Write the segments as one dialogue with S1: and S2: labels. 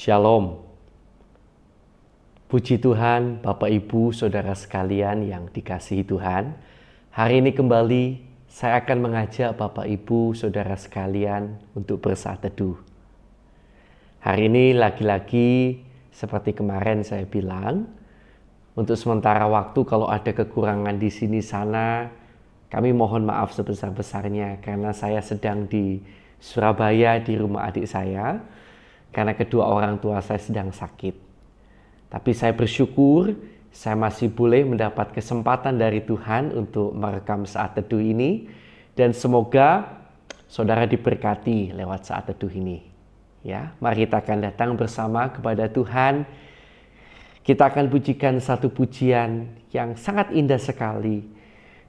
S1: Shalom. Puji Tuhan, Bapak Ibu, Saudara sekalian yang dikasihi Tuhan. Hari ini kembali saya akan mengajak Bapak Ibu, Saudara sekalian untuk bersaat teduh. Hari ini lagi-lagi seperti kemarin saya bilang, untuk sementara waktu kalau ada kekurangan di sini sana, kami mohon maaf sebesar-besarnya karena saya sedang di Surabaya di rumah adik saya, karena kedua orang tua saya sedang sakit. Tapi saya bersyukur saya masih boleh mendapat kesempatan dari Tuhan untuk merekam saat teduh ini. Dan semoga saudara diberkati lewat saat teduh ini. Ya, mari kita akan datang bersama kepada Tuhan. Kita akan pujikan satu pujian yang sangat indah sekali.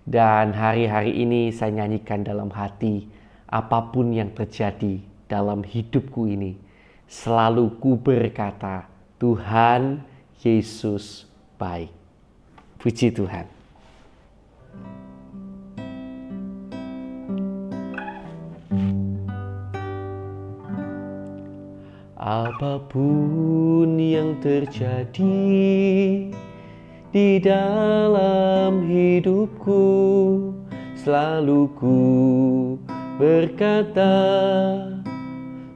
S1: Dan hari-hari ini saya nyanyikan dalam hati, apapun yang terjadi dalam hidupku ini, selalu ku berkata, Tuhan Yesus baik. Puji Tuhan. Apapun yang terjadi di dalam hidupku, selalu ku berkata,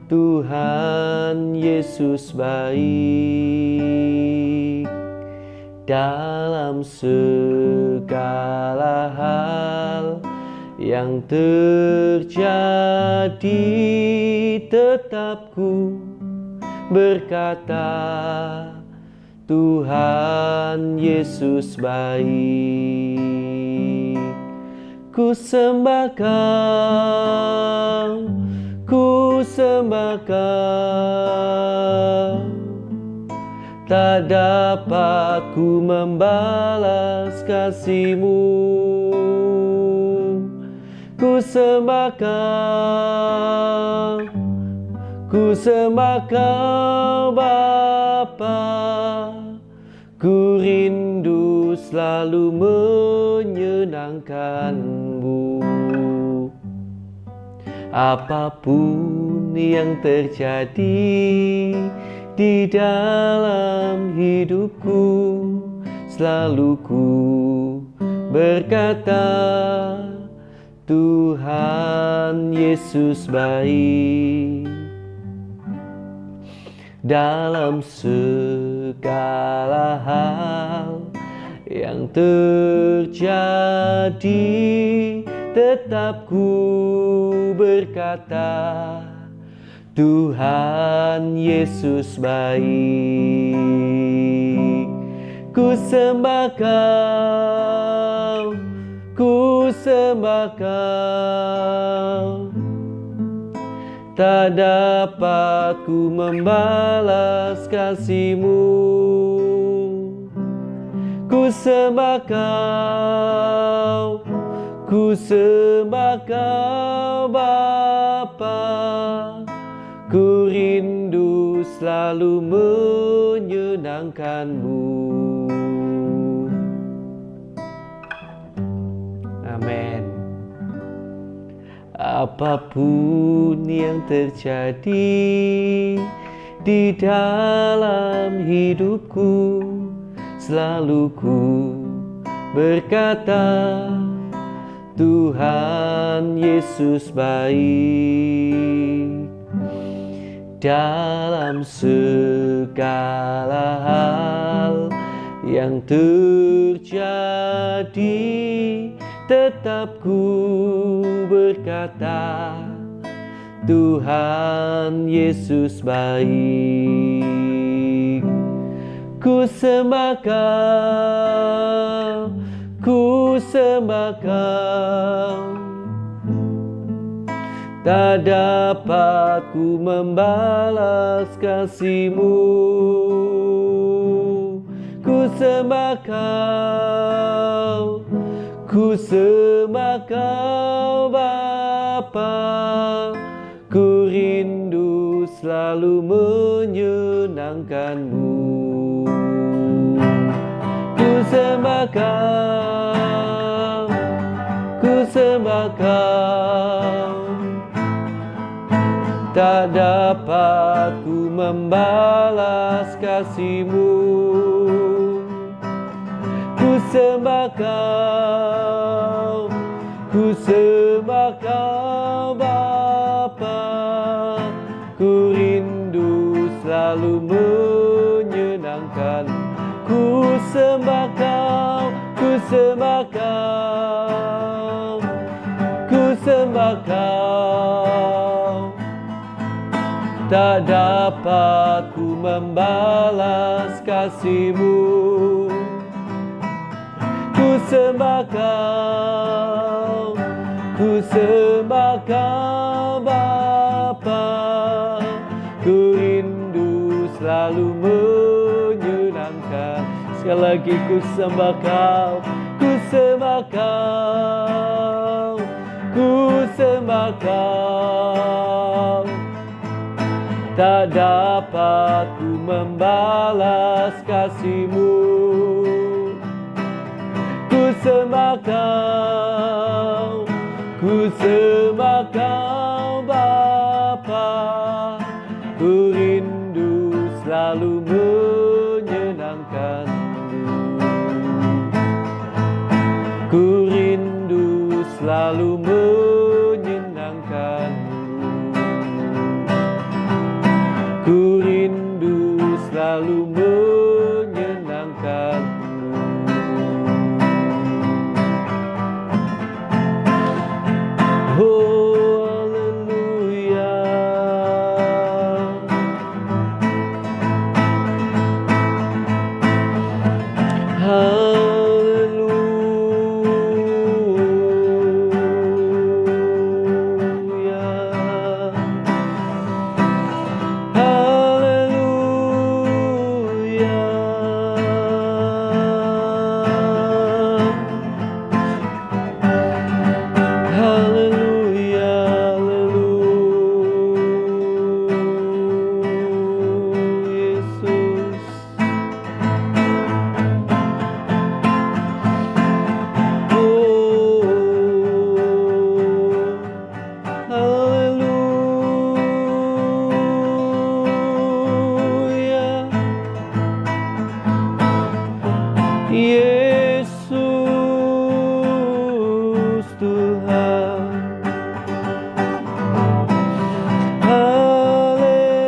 S1: Tuhan Yesus baik. Dalam segala hal yang terjadi, tetap ku berkata, Tuhan Yesus baik. Ku sembah Kau, ku sembah Kau, tak dapat ku membalas kasih-Mu. Ku sembah Kau, ku sembah Kau Bapa, ku rindu selalu menyenangkan-Mu. Apapun yang terjadi di dalam hidupku, selalu ku berkata, Tuhan Yesus baik. Dalam segala hal yang terjadi, tetap ku berkata, Tuhan Yesus baik. Ku sembah Kau, ku sembah Kau, tak dapat ku membalas kasih-Mu. Ku sembah Kau, ku sembah Kau Bapa, ku rindu selalu menyenangkan-Mu. Amin. Apapun yang terjadi di dalam hidupku, selalu ku berkata, Tuhan Yesus baik. Dalam segala hal yang terjadi, tetap ku berkata, Tuhan Yesus baik. Ku sembah Kau, ku sembah Kau, tak dapat ku membalas kasih-Mu. Ku sembah Kau, ku sembah Kau Bapa, ku rindu selalu menyenangkan-Mu. Ku sembah Kau, ku sembah Kau, tak dapat ku membalas kasih-Mu. Ku sembah Kau, ku sembah Kau Bapa. Ku rindu selalu menyenangkan. Ku sembah Kau, ku sembah Kau, ku sembah Kau. Tak dapat ku membalas kasih-Mu. Ku sembah Kau, ku sembah Kau Bapa. Ku rindu selalu menyenangkan. Sekali lagi ku sembah Kau, ku sembah Kau, ku sembah Kau. Tak dapat ku membalas kasih-Mu. Ku sembah Kau, ku sembah Kau Bapa. Ku rindu selalu menyenangkan-Mu. Ku rindu selalu menyenangkan-Mu. Ku rindu selalu menyenangkan-Mu. Oh, haleluya. Yesus Tuhan. Haleluya.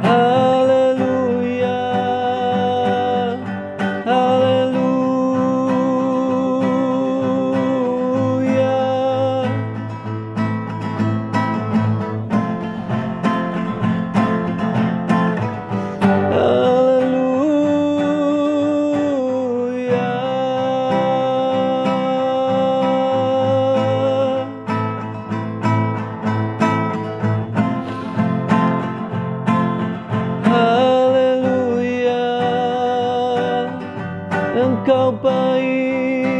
S1: Haleluya. Haleluya. Haleluya. Engkau baik,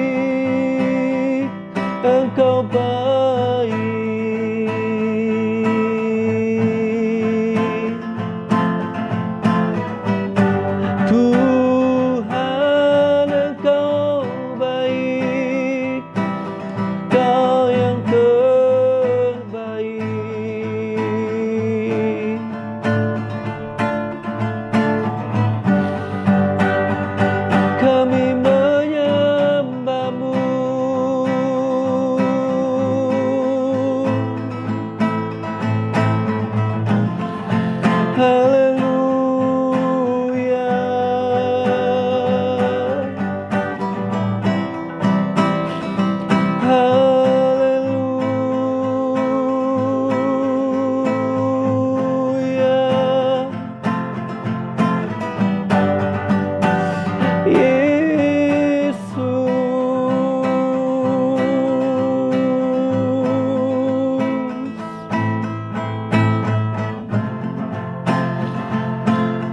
S1: Engkau baik. Tuhan, Engkau baik, Kau yang terbaik. Kami menyembah-Mu. Haleluya. Haleluya.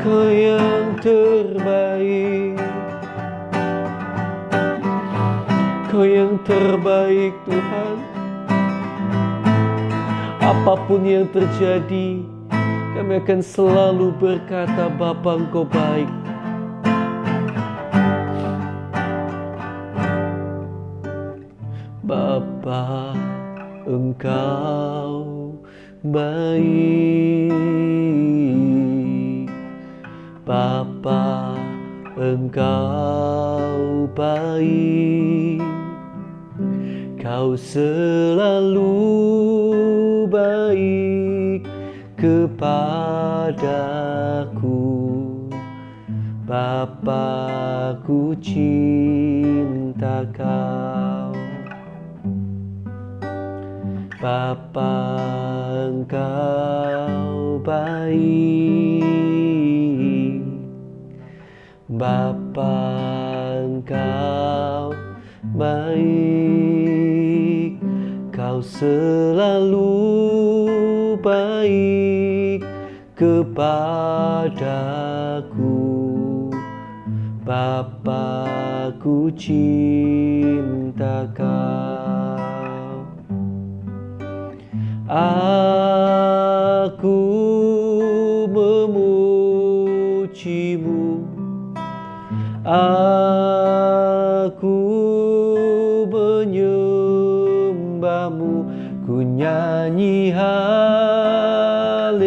S1: Kau yang terbaik, Kau yang terbaik Tuhan. Apapun yang terjadi, kami akan selalu berkata, Bapa, Engkau baik. Bapa, Engkau baik. Bapa, Engkau baik. Kau selalu baik kepadaku. Bapa, ku cinta Kau. Bapa, Engkau baik. Bapa, Engkau baik. Kau selalu baik kepadaku. Bapa, ku cinta Kau. Aku memuji-Mu, aku menyembah-Mu, ku nyanyi haleluya.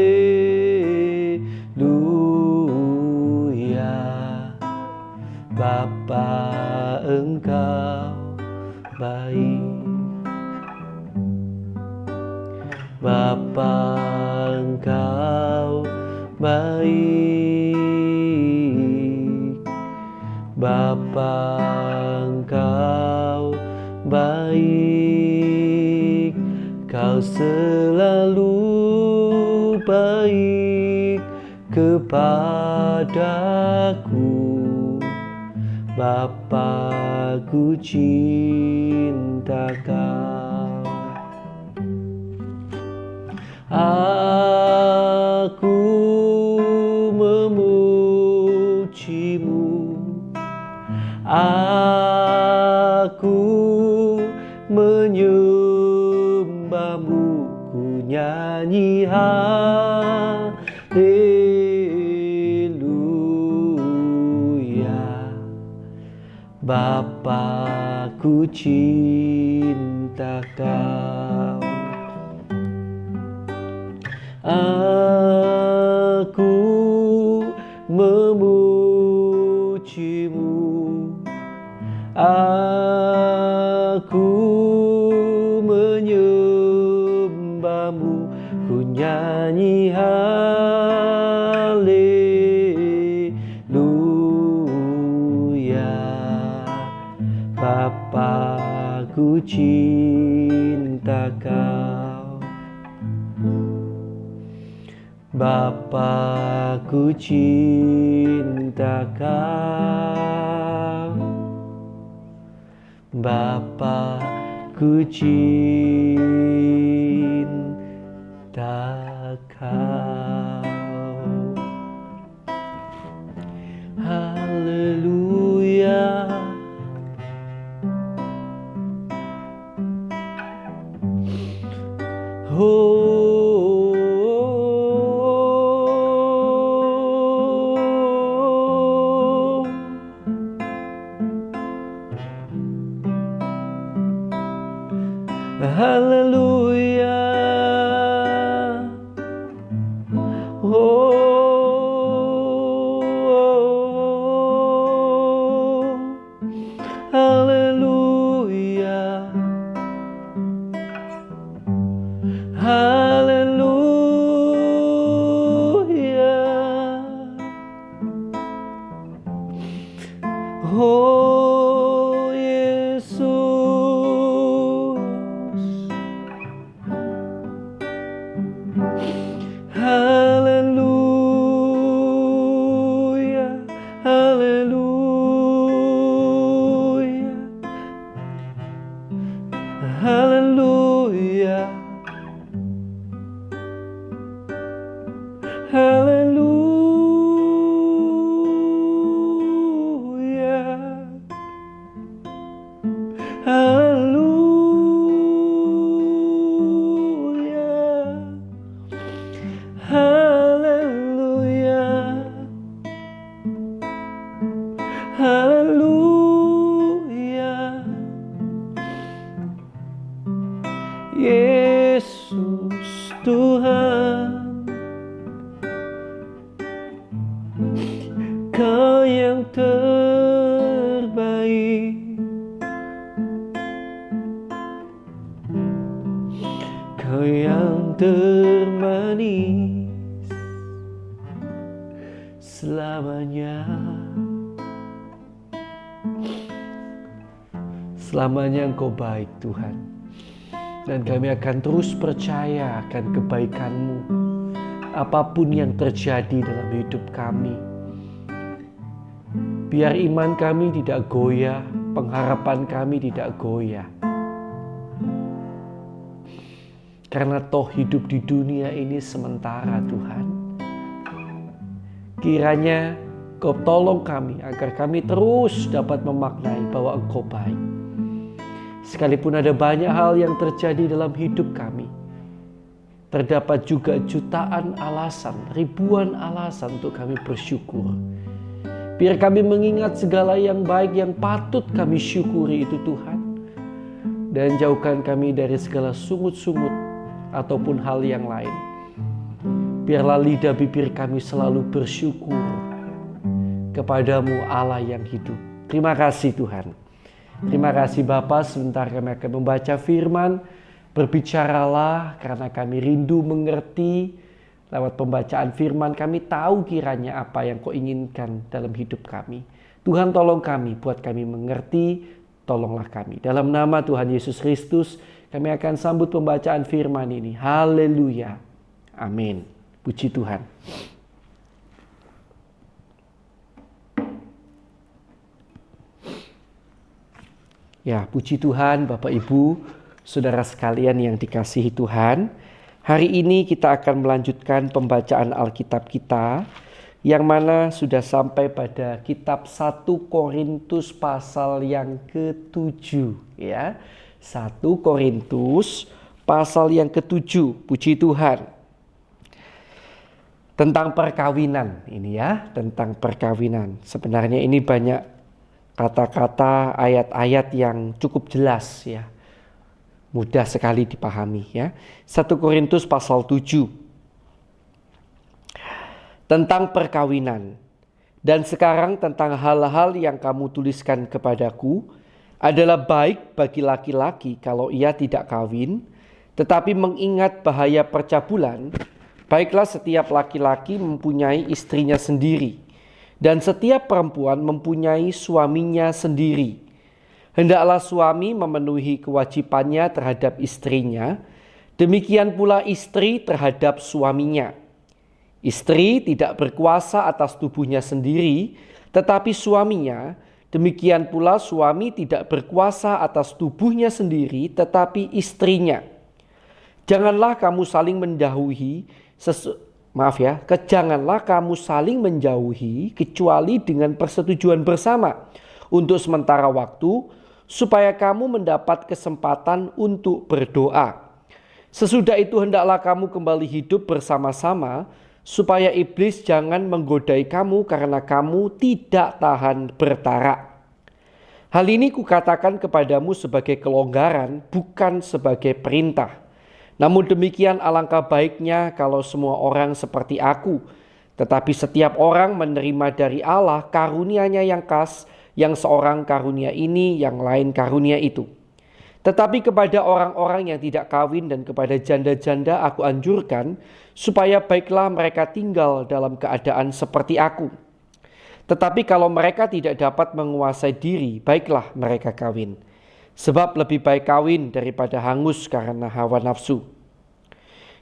S1: Bapa, Engkau baik. Bapa, Engkau baik. Bapa, Engkau baik. Kau selalu baik kepadaku. Bapa, ku cinta Kau. Aku memuji-Mu, aku menyembah-Mu, ku nyanyi haleluya. Bapa, ku cinta Kau. Aku memuji-Mu, aku menyembah-Mu, ku nyanyi haleluya. Bapa, ku cinta Kau. Bapa, ku cinta Kau. Bapa, ku cinta Kau. Haleluya. Haleluya. Haleluya. Haleluya. Oh Yesus. Haleluya. Haleluya. Haleluya. Haleluya. Haleluya. Haleluya. Haleluya. Kau yang termanis selamanya. Selamanya Engkau baik Tuhan. Dan kami akan terus percaya akan kebaikan-Mu. Apapun yang terjadi dalam hidup kami. Biar iman kami tidak goyah, pengharapan kami tidak goyah. Karena toh hidup di dunia ini sementara Tuhan. Kiranya Kau tolong kami agar kami terus dapat memaknai bahwa Engkau baik. Sekalipun ada banyak hal yang terjadi dalam hidup kami, terdapat juga jutaan alasan, ribuan alasan untuk kami bersyukur. Biar kami mengingat segala yang baik yang patut kami syukuri itu Tuhan. Dan jauhkan kami dari segala sungut-sungut ataupun hal yang lain. Biarlah lidah bibir kami selalu bersyukur kepadamu Allah yang hidup. Terima kasih Tuhan. Terima kasih Bapa, sebentar kami akan membaca firman. Berbicaralah karena kami rindu mengerti. Lewat pembacaan firman kami tahu kiranya apa yang Kau inginkan dalam hidup kami. Tuhan tolong kami, buat kami mengerti, tolonglah kami. Dalam nama Tuhan Yesus Kristus kami akan sambut pembacaan firman ini. Haleluya. Amin. Puji Tuhan. Ya, puji Tuhan Bapak Ibu, saudara sekalian yang dikasihi Tuhan. Hari ini kita akan melanjutkan pembacaan Alkitab kita, yang mana sudah sampai pada kitab 1 Korintus pasal yang ke-7. Ya, 1 Korintus pasal yang ke-7, puji Tuhan. Tentang perkawinan ini ya, tentang perkawinan. Sebenarnya ini banyak kata-kata, ayat-ayat yang cukup jelas ya. Mudah sekali dipahami ya. 1 Korintus pasal 7. Tentang perkawinan. Dan sekarang tentang hal-hal yang kamu tuliskan kepadaku adalah baik bagi laki-laki kalau ia tidak kawin, tetapi mengingat bahaya percabulan, baiklah setiap laki-laki mempunyai istrinya sendiri, dan setiap perempuan mempunyai suaminya sendiri. Hendaklah suami memenuhi kewajibannya terhadap istrinya, demikian pula istri terhadap suaminya. Istri tidak berkuasa atas tubuhnya sendiri, tetapi suaminya. Demikian pula suami tidak berkuasa atas tubuhnya sendiri, tetapi istrinya. Janganlah kamu saling menjauhi, janganlah kamu saling menjauhi kecuali dengan persetujuan bersama untuk sementara waktu, supaya kamu mendapat kesempatan untuk berdoa. Sesudah itu hendaklah kamu kembali hidup bersama-sama, supaya iblis jangan menggodai kamu karena kamu tidak tahan bertarak. Hal ini kukatakan kepadamu sebagai kelonggaran, bukan sebagai perintah. Namun demikian alangkah baiknya kalau semua orang seperti aku. Tetapi setiap orang menerima dari Allah karunia-Nya yang khas, yang seorang karunia ini, yang lain karunia itu. Tetapi kepada orang-orang yang tidak kawin dan kepada janda-janda aku anjurkan, supaya baiklah mereka tinggal dalam keadaan seperti aku. Tetapi kalau mereka tidak dapat menguasai diri, baiklah mereka kawin. Sebab lebih baik kawin daripada hangus karena hawa nafsu.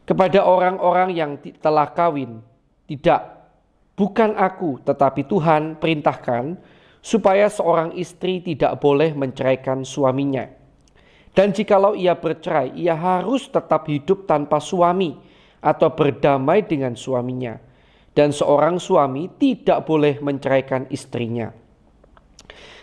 S1: Kepada orang-orang yang telah kawin, tidak, bukan aku tetapi Tuhan perintahkan, supaya seorang istri tidak boleh menceraikan suaminya. Dan jikalau ia bercerai, ia harus tetap hidup tanpa suami atau berdamai dengan suaminya. Dan seorang suami tidak boleh menceraikan istrinya.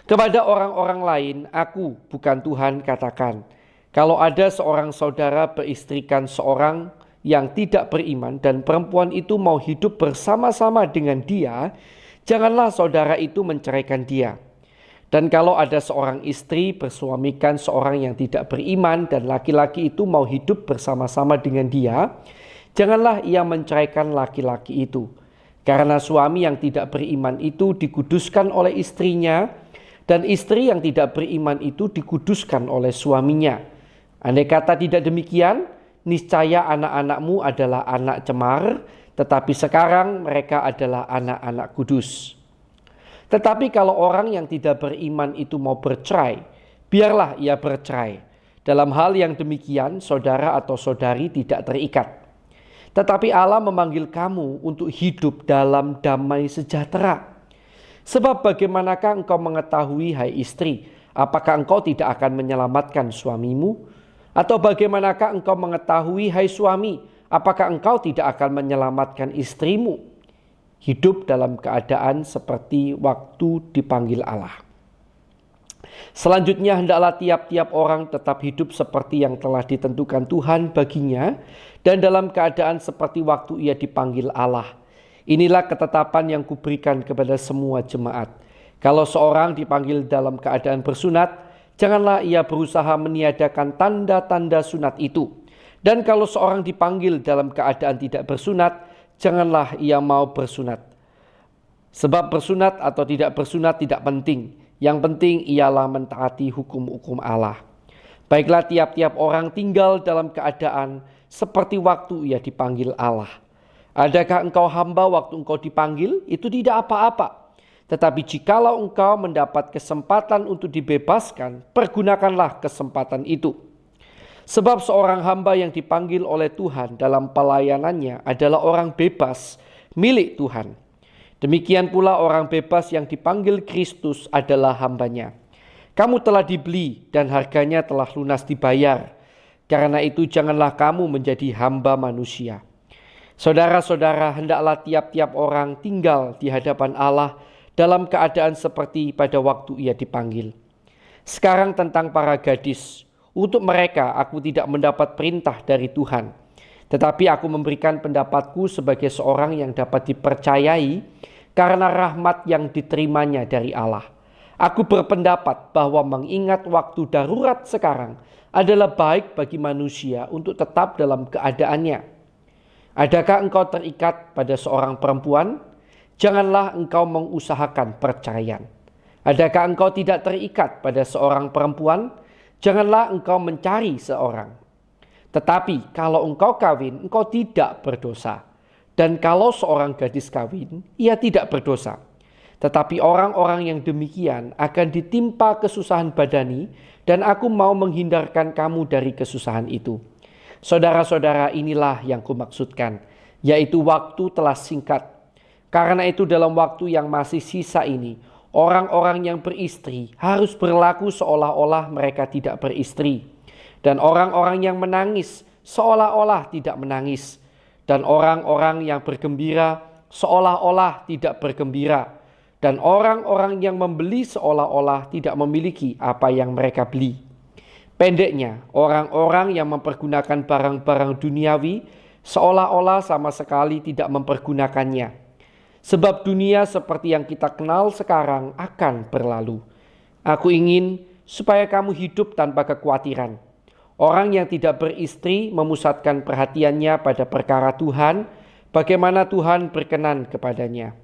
S1: Kepada orang-orang lain, aku bukan Tuhan katakan, kalau ada seorang saudara beristrikan seorang yang tidak beriman dan perempuan itu mau hidup bersama-sama dengan dia, janganlah saudara itu menceraikan dia. Dan kalau ada seorang istri bersuamikan seorang yang tidak beriman dan laki-laki itu mau hidup bersama-sama dengan dia, janganlah ia menceraikan laki-laki itu. Karena suami yang tidak beriman itu dikuduskan oleh istrinya, Dan istri yang tidak beriman itu dikuduskan oleh suaminya. Andai kata tidak demikian, niscaya anak-anakmu adalah anak cemar, tetapi sekarang mereka adalah anak-anak kudus. Tetapi kalau orang yang tidak beriman itu mau bercerai, biarlah ia bercerai. Dalam hal yang demikian, saudara atau saudari tidak terikat. Tetapi Allah memanggil kamu untuk hidup dalam damai sejahtera. Sebab bagaimanakah engkau mengetahui, hai istri, apakah engkau tidak akan menyelamatkan suamimu? Atau bagaimanakah engkau mengetahui, hai suami, apakah engkau tidak akan menyelamatkan istrimu? Hidup dalam keadaan seperti waktu dipanggil Allah. Selanjutnya, hendaklah tiap-tiap orang tetap hidup seperti yang telah ditentukan Tuhan baginya dan dalam keadaan seperti waktu ia dipanggil Allah. Inilah ketetapan yang kuberikan kepada semua jemaat. Kalau seorang dipanggil dalam keadaan bersunat, janganlah ia berusaha meniadakan tanda-tanda sunat itu. Dan kalau seorang dipanggil dalam keadaan tidak bersunat, janganlah ia mau bersunat. Sebab bersunat atau tidak bersunat tidak penting. Yang penting ialah mentaati hukum-hukum Allah. Baiklah tiap-tiap orang tinggal dalam keadaan seperti waktu ia dipanggil Allah. Adakah engkau hamba waktu engkau dipanggil? Itu tidak apa-apa. Tetapi jikalau engkau mendapat kesempatan untuk dibebaskan, pergunakanlah kesempatan itu. Sebab seorang hamba yang dipanggil oleh Tuhan dalam pelayanannya adalah orang bebas milik Tuhan. Demikian pula orang bebas yang dipanggil Kristus adalah hambanya. Kamu telah dibeli dan harganya telah lunas dibayar. Karena itu janganlah kamu menjadi hamba manusia. Saudara-saudara, hendaklah tiap-tiap orang tinggal di hadapan Allah dalam keadaan seperti pada waktu ia dipanggil. Sekarang tentang para gadis. Untuk mereka aku tidak mendapat perintah dari Tuhan. Tetapi aku memberikan pendapatku sebagai seorang yang dapat dipercayai karena rahmat yang diterimanya dari Allah. Aku berpendapat bahwa mengingat waktu darurat sekarang adalah baik bagi manusia untuk tetap dalam keadaannya. Adakah engkau terikat pada seorang perempuan? Janganlah engkau mengusahakan perceraian. Adakah engkau tidak terikat pada seorang perempuan? Janganlah engkau mencari seorang. Tetapi kalau engkau kawin, engkau tidak berdosa. Dan kalau seorang gadis kawin, ia tidak berdosa. Tetapi orang-orang yang demikian akan ditimpa kesusahan badani, dan aku mau menghindarkan kamu dari kesusahan itu. Saudara-saudara, inilah yang kumaksudkan, yaitu waktu telah singkat. Karena itu dalam waktu yang masih sisa ini, orang-orang yang beristri harus berlaku seolah-olah mereka tidak beristri. Dan orang-orang yang menangis seolah-olah tidak menangis. Dan orang-orang yang bergembira seolah-olah tidak bergembira. Dan orang-orang yang membeli seolah-olah tidak memiliki apa yang mereka beli. Pendeknya, orang-orang yang mempergunakan barang-barang duniawi seolah-olah sama sekali tidak mempergunakannya. Sebab dunia seperti yang kita kenal sekarang akan berlalu. Aku ingin supaya kamu hidup tanpa kekhawatiran. Orang yang tidak beristri memusatkan perhatiannya pada perkara Tuhan, bagaimana Tuhan berkenan kepadanya.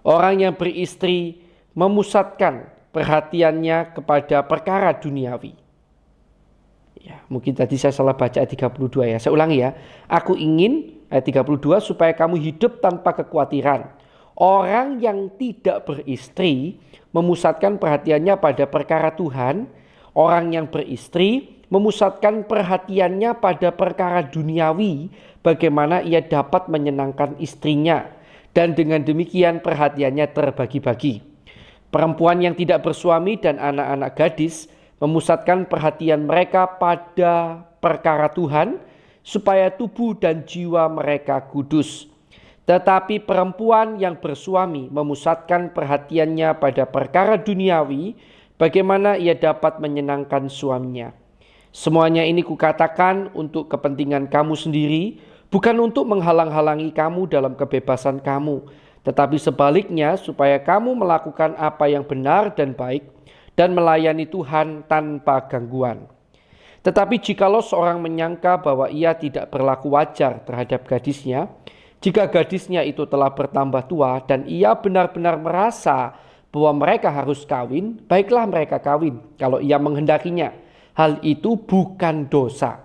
S1: Orang yang beristri memusatkan perhatiannya kepada perkara duniawi. Ya, mungkin tadi saya salah baca ayat 32 ya. Saya ulangi ya. Aku ingin ayat 32 supaya kamu hidup tanpa kekhawatiran. Orang yang tidak beristri memusatkan perhatiannya pada perkara Tuhan. Orang yang beristri memusatkan perhatiannya pada perkara duniawi, bagaimana ia dapat menyenangkan istrinya. Dan dengan demikian perhatiannya terbagi-bagi. Perempuan yang tidak bersuami dan anak-anak gadis memusatkan perhatian mereka pada perkara Tuhan, supaya tubuh dan jiwa mereka kudus. Tetapi perempuan yang bersuami memusatkan perhatiannya pada perkara duniawi, bagaimana ia dapat menyenangkan suaminya. Semuanya ini kukatakan untuk kepentingan kamu sendiri, bukan untuk menghalang-halangi kamu dalam kebebasan kamu, tetapi sebaliknya supaya kamu melakukan apa yang benar dan baik dan melayani Tuhan tanpa gangguan. Tetapi jikalau seorang menyangka bahwa ia tidak berlaku wajar terhadap gadisnya, jika gadisnya itu telah bertambah tua dan ia benar-benar merasa
S2: bahwa mereka harus kawin, baiklah mereka kawin kalau ia menghendakinya. Hal itu bukan dosa.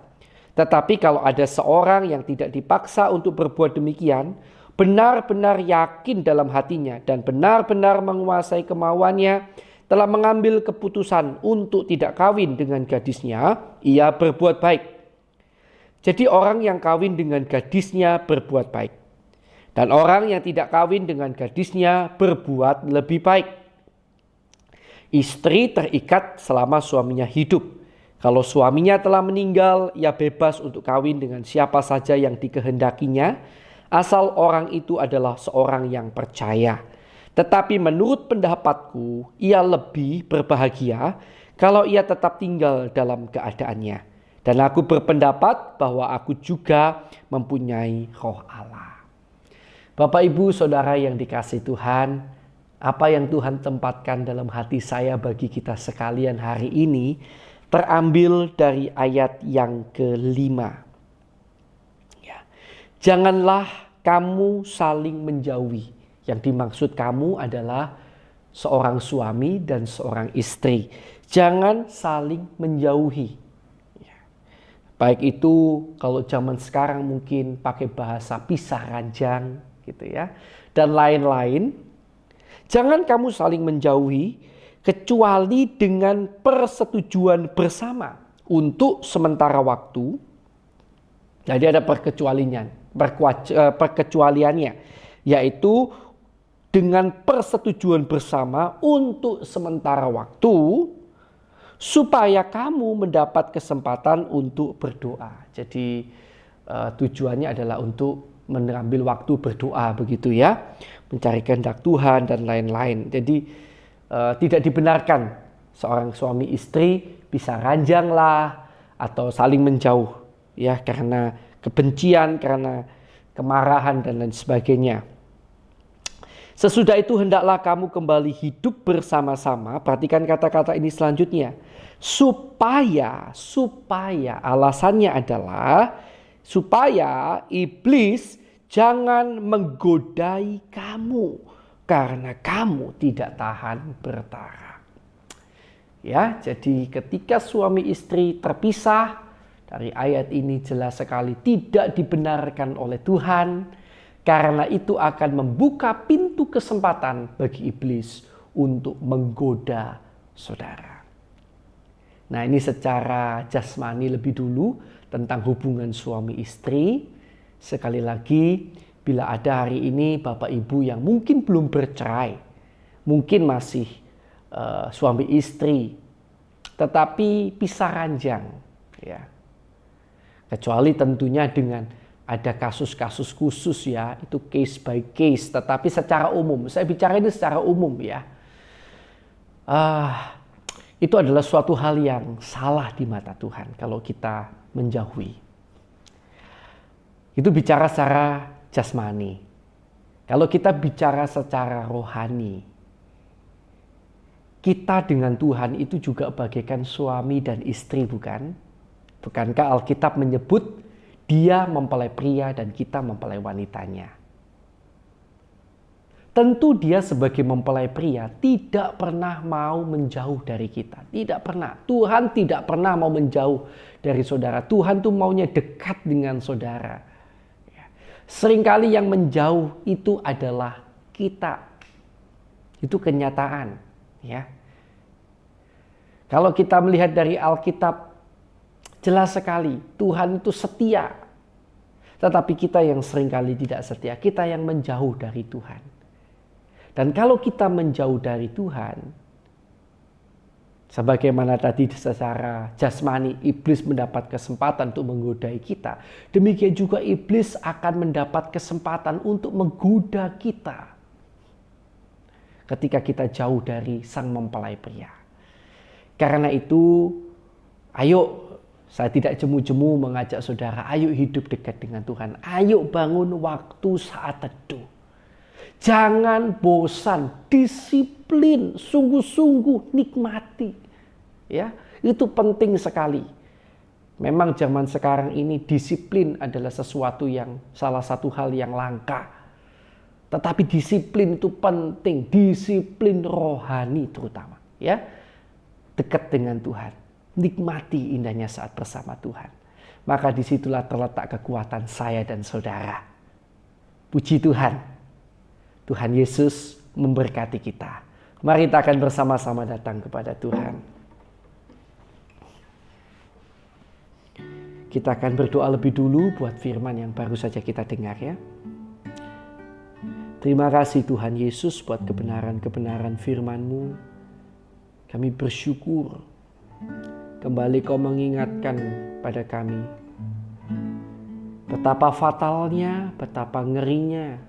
S2: Tetapi kalau ada seorang yang tidak dipaksa untuk berbuat demikian, benar-benar yakin dalam hatinya dan benar-benar menguasai kemauannya, telah mengambil keputusan untuk tidak kawin dengan gadisnya, ia berbuat baik. Jadi orang yang kawin dengan gadisnya berbuat baik. Dan orang yang tidak kawin dengan gadisnya berbuat lebih baik. Istri terikat selama suaminya hidup. Kalau suaminya telah meninggal, ia bebas untuk kawin dengan siapa saja yang dikehendakinya, asal orang itu adalah seorang yang percaya. Tetapi menurut pendapatku, ia lebih berbahagia kalau ia tetap tinggal dalam keadaannya. Dan aku berpendapat bahwa aku juga mempunyai roh Allah. Bapak, Ibu, Saudara yang dikasihi Tuhan, apa yang Tuhan tempatkan dalam hati saya bagi kita sekalian hari ini terambil dari ayat yang ke-5. Ya. Janganlah kamu saling menjauhi. Yang dimaksud kamu adalah seorang suami dan seorang istri. Jangan saling menjauhi. Ya. Baik itu kalau zaman sekarang mungkin pakai bahasa pisah ranjang gitu ya. Dan lain-lain. Jangan kamu saling menjauhi kecuali dengan persetujuan bersama untuk sementara waktu. Jadi ada perkecualiannya, yaitu dengan persetujuan bersama untuk sementara waktu, supaya kamu mendapat kesempatan untuk berdoa. Jadi tujuannya adalah untuk mengambil waktu berdoa begitu ya, mencari kehendak Tuhan dan lain-lain. Jadi tidak dibenarkan seorang suami istri bisa ranjang lah atau saling menjauh ya karena kebencian, karena kemarahan dan lain sebagainya. Sesudah itu hendaklah kamu kembali hidup bersama-sama. Perhatikan kata-kata ini selanjutnya. Supaya alasannya adalah supaya iblis jangan menggodai kamu. Karena kamu tidak tahan bertara. Ya, jadi ketika suami istri terpisah, dari ayat ini jelas sekali tidak dibenarkan oleh Tuhan. Karena itu akan membuka pintu kesempatan bagi iblis untuk menggoda saudara. Nah, ini secara jasmani lebih dulu tentang hubungan suami istri. Sekali lagi, bila ada hari ini Bapak Ibu yang mungkin belum bercerai, mungkin masih suami istri, tetapi pisah ranjang, ya. Kecuali tentunya dengan ada kasus-kasus khusus ya, itu case by case, tetapi secara umum, saya bicara ini secara umum ya. Itu adalah suatu hal yang salah di mata Tuhan kalau kita menjauhi. Itu bicara secara jasmani. Kalau kita bicara secara rohani, kita dengan Tuhan itu juga bagaikan suami dan istri, bukan? Bukankah Alkitab menyebut dia mempelai pria dan kita mempelai wanitanya? Tentu dia sebagai mempelai pria tidak pernah mau menjauh dari kita. Tidak pernah. Tuhan tidak pernah mau menjauh dari saudara. Tuhan tuh maunya dekat dengan saudara. Seringkali yang menjauh itu adalah kita. Itu kenyataan, ya. Kalau kita melihat dari Alkitab, jelas sekali Tuhan itu setia. Tetapi kita yang seringkali tidak setia, kita yang menjauh dari Tuhan. Dan kalau kita menjauh dari Tuhan, sebagaimana tadi secara jasmani iblis mendapat kesempatan untuk menggodai kita, demikian juga iblis akan mendapat kesempatan untuk menggoda kita ketika kita jauh dari sang mempelai pria. Karena itu, ayo, saya tidak jemu-jemu mengajak saudara, ayo hidup dekat dengan Tuhan. Ayo bangun waktu saat teduh. Jangan bosan, disiplin, sungguh-sungguh nikmati. Ya, itu penting sekali. Memang zaman sekarang ini disiplin adalah sesuatu yang salah satu hal yang langka. Tetapi disiplin itu penting, disiplin rohani terutama, ya. Dekat dengan Tuhan, nikmati indahnya saat bersama Tuhan. Maka disitulah terletak kekuatan saya dan saudara. Puji Tuhan, Tuhan Yesus memberkati kita. Mari kita akan bersama-sama datang kepada Tuhan. Kita akan berdoa lebih dulu buat firman yang baru saja kita dengar, ya. Terima kasih Tuhan Yesus buat kebenaran-kebenaran firman-Mu. Kami bersyukur kembali Kau mengingatkan pada kami betapa fatalnya, betapa ngerinya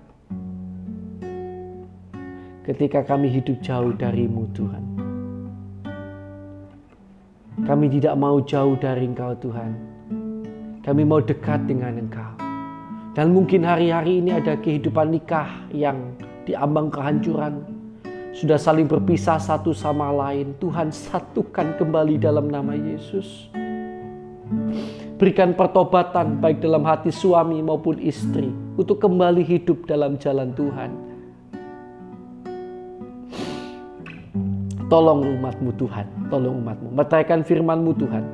S2: ketika kami hidup jauh dari-Mu Tuhan. Kami tidak mau jauh dari Engkau Tuhan. Kami mau dekat dengan Engkau. Dan mungkin hari-hari ini ada kehidupan nikah yang diambang kehancuran. Sudah saling berpisah satu sama lain. Tuhan, satukan kembali dalam nama Yesus. Berikan pertobatan baik dalam hati suami maupun istri untuk kembali hidup dalam jalan Tuhan. Tolong umat-Mu Tuhan, tolong umat-Mu. Meteraikan firman-Mu Tuhan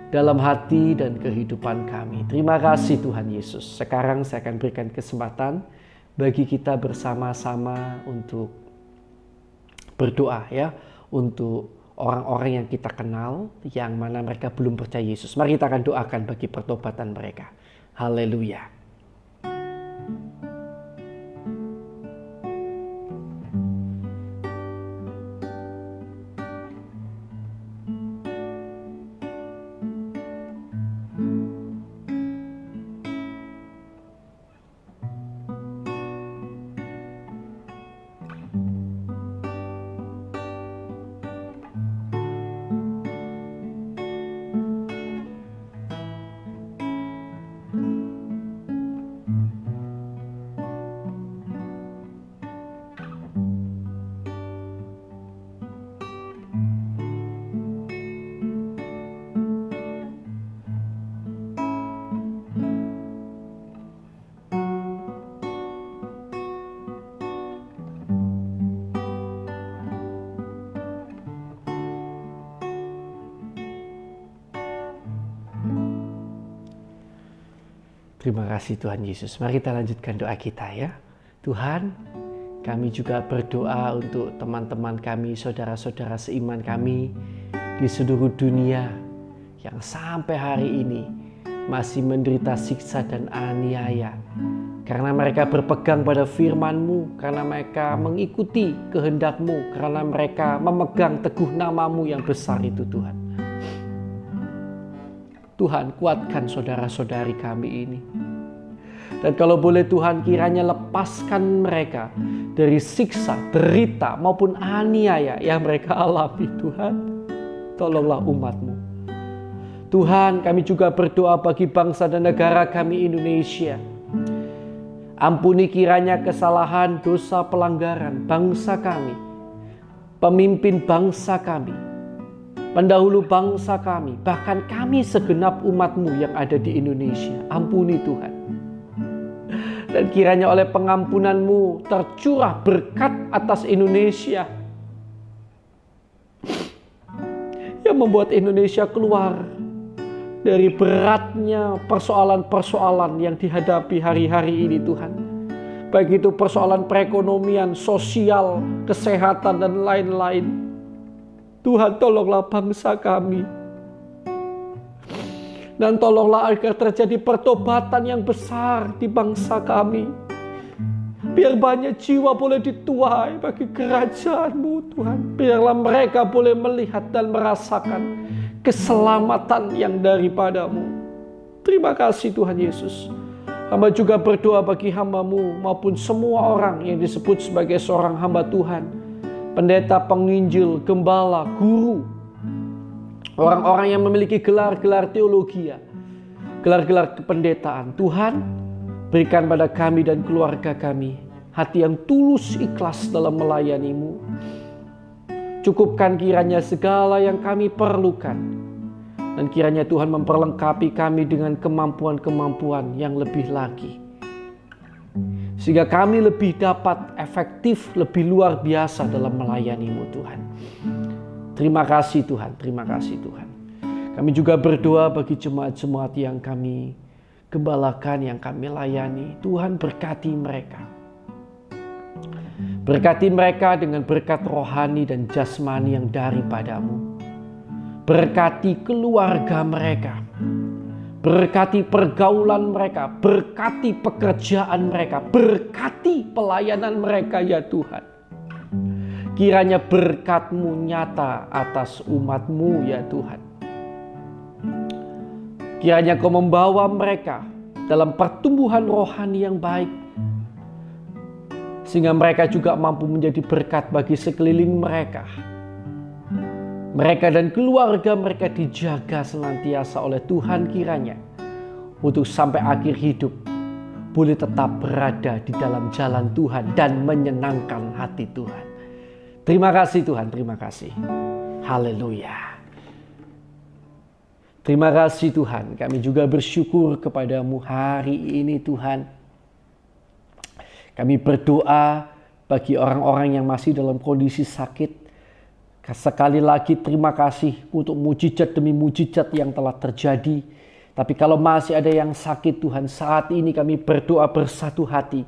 S2: dalam hati dan kehidupan kami. Terima kasih Tuhan Yesus. Sekarang saya akan berikan kesempatan bagi kita bersama-sama untuk berdoa, ya, untuk orang-orang yang kita kenal yang mana mereka belum percaya Yesus. Mari kita akan doakan bagi pertobatan mereka. Haleluya. Terima kasih Tuhan Yesus. Mari kita lanjutkan doa kita, ya. Tuhan, kami juga berdoa untuk teman-teman kami, saudara-saudara seiman kami di seluruh dunia yang sampai hari ini masih menderita siksa dan aniaya. Karena mereka berpegang pada firman-Mu, karena mereka mengikuti kehendak-Mu, karena mereka memegang teguh nama-Mu yang besar itu Tuhan. Tuhan, kuatkan saudara-saudari kami ini. Dan kalau boleh Tuhan, kiranya lepaskan mereka dari siksa, derita maupun aniaya yang mereka alami Tuhan. Tolonglah umat-Mu. Tuhan, kami juga berdoa bagi bangsa dan negara kami Indonesia. Ampuni kiranya kesalahan, dosa, pelanggaran bangsa kami, pemimpin bangsa kami, pendahulu bangsa kami, bahkan kami segenap umat-Mu yang ada di Indonesia. Ampuni Tuhan. Dan kiranya oleh pengampunan-Mu tercurah berkat atas Indonesia yang membuat Indonesia keluar dari beratnya persoalan-persoalan yang dihadapi hari-hari ini Tuhan. Baik itu persoalan perekonomian, sosial, kesehatan, dan lain-lain. Tuhan, tolonglah bangsa kami. Dan tolonglah agar terjadi pertobatan yang besar di bangsa kami. Biar banyak jiwa boleh dituai bagi kerajaan-Mu Tuhan. Biarlah mereka boleh melihat dan merasakan keselamatan yang daripada-Mu. Terima kasih Tuhan Yesus. Hamba juga berdoa bagi hamba-Mu maupun semua orang yang disebut sebagai seorang hamba Tuhan. Pendeta, penginjil, gembala, guru. Orang-orang yang memiliki gelar-gelar teologi, gelar-gelar kependetaan. Tuhan, berikan pada kami dan keluarga kami hati yang tulus ikhlas dalam melayani-Mu. Cukupkan kiranya segala yang kami perlukan. Dan kiranya Tuhan memperlengkapi kami dengan kemampuan-kemampuan yang lebih lagi. Sehingga kami lebih dapat efektif, lebih luar biasa dalam melayani-Mu Tuhan. Terima kasih Tuhan, terima kasih Tuhan. Kami juga berdoa bagi jemaat-jemaat yang kami gembalakan, yang kami layani. Tuhan berkati mereka. Berkati mereka dengan berkat rohani dan jasmani yang daripada-Mu. Berkati keluarga mereka. Berkati pergaulan mereka, berkati pekerjaan mereka, berkati pelayanan mereka ya Tuhan. Kiranya berkat-Mu nyata atas umat-Mu ya Tuhan. Kiranya Kau membawa mereka dalam pertumbuhan rohani yang baik. Sehingga mereka juga mampu menjadi berkat bagi sekeliling mereka. Mereka dan keluarga mereka dijaga senantiasa oleh Tuhan kiranya. Untuk sampai akhir hidup boleh tetap berada di dalam jalan Tuhan dan menyenangkan hati Tuhan. Terima kasih Tuhan, terima kasih. Haleluya. Terima kasih Tuhan, kami juga bersyukur kepada-Mu hari ini Tuhan. Kami berdoa bagi orang-orang yang masih dalam kondisi sakit. Sekali lagi terima kasih untuk mujizat demi mujizat yang telah terjadi. Tapi kalau masih ada yang sakit Tuhan, saat ini kami berdoa bersatu hati.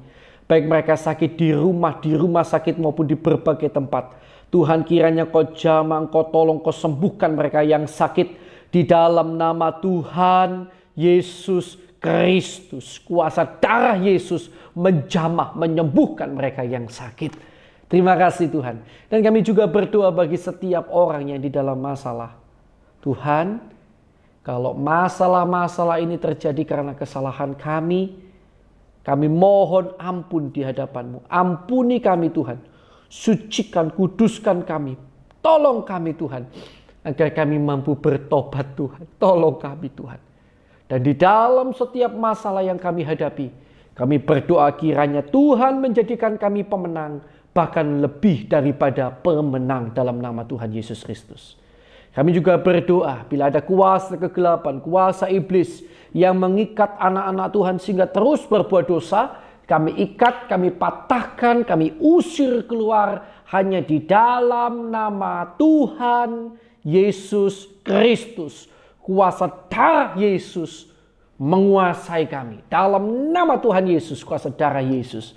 S2: Baik mereka sakit di rumah sakit maupun di berbagai tempat. Tuhan kiranya Kau jamah, Kau tolong, Kau sembuhkan mereka yang sakit. Di dalam nama Tuhan Yesus Kristus. Kuasa darah Yesus menjamah, menyembuhkan mereka yang sakit. Terima kasih Tuhan. Dan kami juga berdoa bagi setiap orang yang di dalam masalah. Tuhan, kalau masalah-masalah ini terjadi karena kesalahan kami mohon ampun di hadapan-Mu. Ampuni kami Tuhan. Sucikan, kuduskan kami. Tolong kami Tuhan. Agar kami mampu bertobat Tuhan. Tolong kami Tuhan. Dan di dalam setiap masalah yang kami hadapi, kami berdoa kiranya Tuhan menjadikan kami pemenang. Bahkan lebih daripada pemenang dalam nama Tuhan Yesus Kristus. Kami juga berdoa bila ada kuasa kegelapan, kuasa iblis yang mengikat anak-anak Tuhan sehingga terus berbuat dosa. Kami ikat, kami patahkan, kami usir keluar hanya di dalam nama Tuhan Yesus Kristus. Kuasa darah Yesus menguasai kami. Dalam nama Tuhan Yesus, kuasa darah Yesus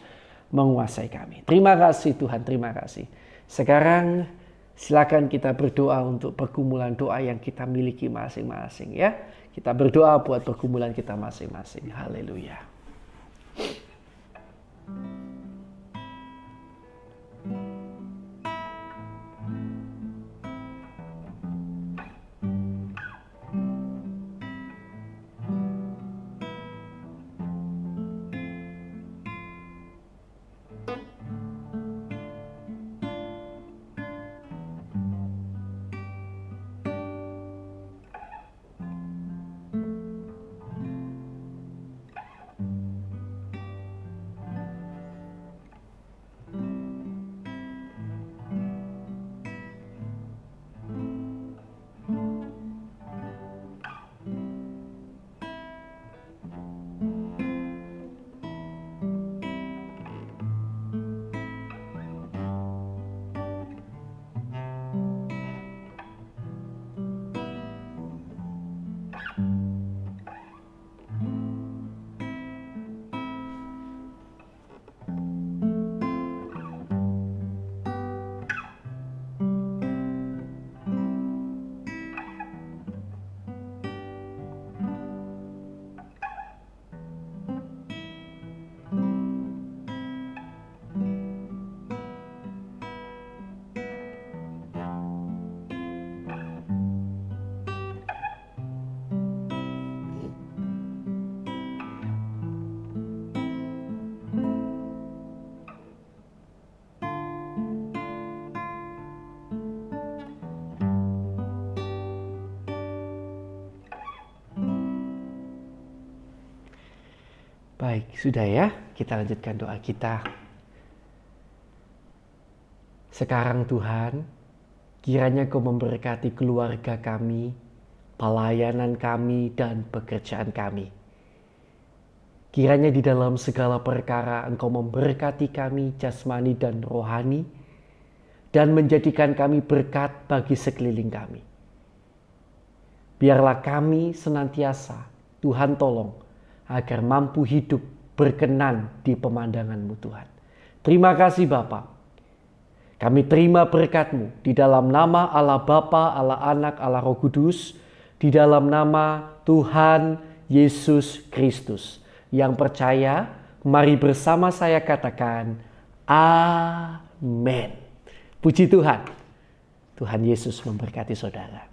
S2: menguasai kami. Terima kasih Tuhan, terima kasih. Sekarang silakan kita berdoa untuk pergumulan doa yang kita miliki masing-masing ya. Kita berdoa buat pergumulan kita masing-masing. Haleluya. Baik, sudah ya. Kita lanjutkan doa kita. Sekarang Tuhan, kiranya Kau memberkati keluarga kami, pelayanan kami, dan pekerjaan kami.
S1: Kiranya di dalam segala perkara Engkau memberkati kami jasmani dan rohani, dan menjadikan kami berkat bagi sekeliling kami. Biarlah kami senantiasa, Tuhan tolong, agar mampu hidup berkenan di pemandangan-Mu Tuhan. Terima kasih Bapa. Kami terima berkat-Mu di dalam nama Allah Bapa, Allah Anak, Allah Roh Kudus, di dalam nama Tuhan Yesus Kristus. Yang percaya, mari bersama saya katakan, Amin. Puji Tuhan. Tuhan Yesus memberkati saudara.